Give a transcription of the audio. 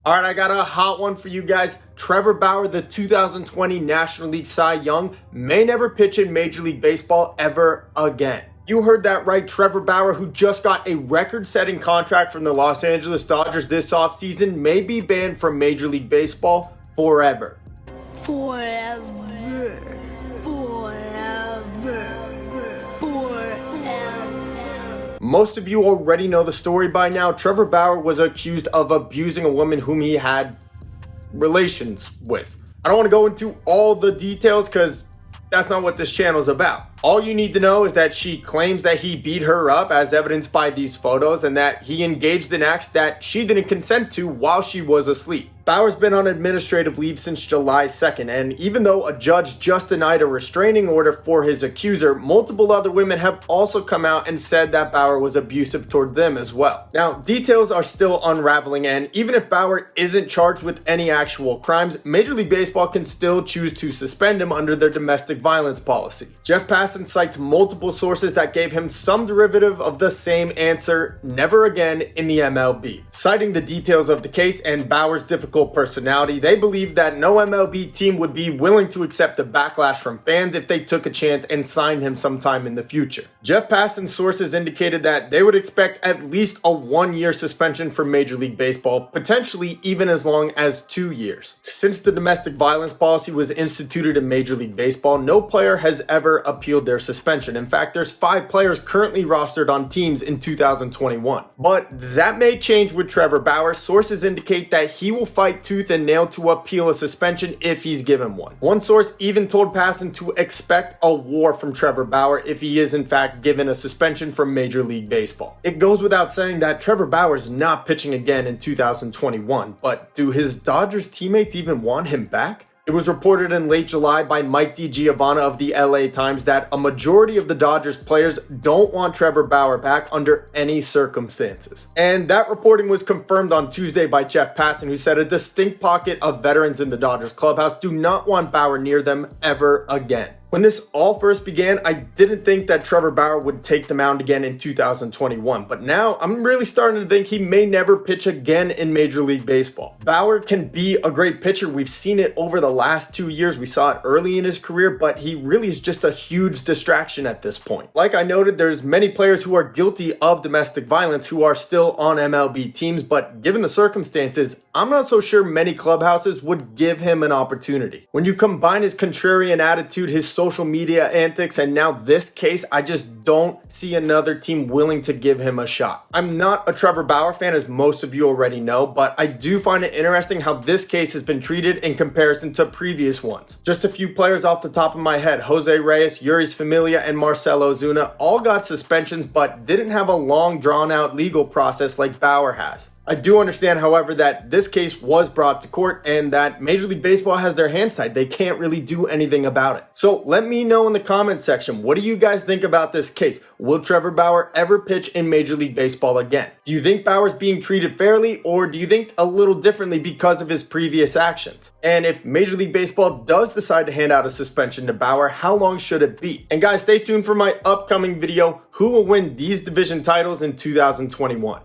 All right, I got a hot one for you guys. Trevor Bauer, the 2020 National League Cy Young, may never pitch in Major League Baseball ever again. You heard that right. Trevor Bauer, who just got a record-setting contract from the Los Angeles Dodgers this offseason, may be banned from Major League Baseball forever. Forever. Most of you already know the story by now. Trevor Bauer was accused of abusing a woman whom he had relations with. I don't want to go into all the details because that's not what this channel is about. All you need to know is that she claims that he beat her up as evidenced by these photos and that he engaged in acts that she didn't consent to while she was asleep. Bauer's been on administrative leave since July 2nd, and even though a judge just denied a restraining order for his accuser, multiple other women have also come out and said that Bauer was abusive toward them as well. Now, details are still unraveling, and even if Bauer isn't charged with any actual crimes, Major League Baseball can still choose to suspend him under their domestic violence policy. Jeff Passan cites multiple sources that gave him some derivative of the same answer, never again in the MLB. Citing the details of the case and Bauer's difficult personality, they believe that no MLB team would be willing to accept the backlash from fans if they took a chance and signed him sometime in the future. Jeff Passan's sources indicated that they would expect at least a 1-year suspension from Major League Baseball, potentially even as long as 2 years. Since the domestic violence policy was instituted in Major League Baseball, no player has ever appealed their suspension. In fact, there's 5 players currently rostered on teams in 2021. But that may change with Trevor Bauer. Sources indicate that he will fight tooth and nail to appeal a suspension if he's given one. One source even told Passan to expect a war from Trevor Bauer if he is in fact given a suspension from Major League Baseball. It goes without saying that Trevor Bauer is not pitching again in 2021, but do his Dodgers teammates even want him back? It was reported in late July by Mike DiGiovanna of the LA Times that a majority of the Dodgers players don't want Trevor Bauer back under any circumstances. And that reporting was confirmed on Tuesday by Jeff Passan, who said a distinct pocket of veterans in the Dodgers clubhouse do not want Bauer near them ever again. When this all first began, I didn't think that Trevor Bauer would take the mound again in 2021, but now I'm really starting to think he may never pitch again in Major League Baseball. Bauer can be a great pitcher. We've seen it over the last 2 years. We saw it early in his career, but he really is just a huge distraction at this point. Like I noted, there's many players who are guilty of domestic violence who are still on MLB teams, but given the circumstances, I'm not so sure many clubhouses would give him an opportunity. When you combine his contrarian attitude, his social media antics, and now this case, I just don't see another team willing to give him a shot. I'm not a Trevor Bauer fan, as most of you already know, but I do find it interesting how this case has been treated in comparison to previous ones. Just a few players off the top of my head: Jose Reyes, Yuris Familia, and Marcell Ozuna all got suspensions but didn't have a long drawn-out legal process like Bauer has. I do understand, however, that this case was brought to court and that Major League Baseball has their hands tied. They can't really do anything about it. So let me know in the comments section, what do you guys think about this case? Will Trevor Bauer ever pitch in Major League Baseball again? Do you think Bauer's being treated fairly, or do you think a little differently because of his previous actions? And if Major League Baseball does decide to hand out a suspension to Bauer, how long should it be? And guys, stay tuned for my upcoming video, who will win these division titles in 2021.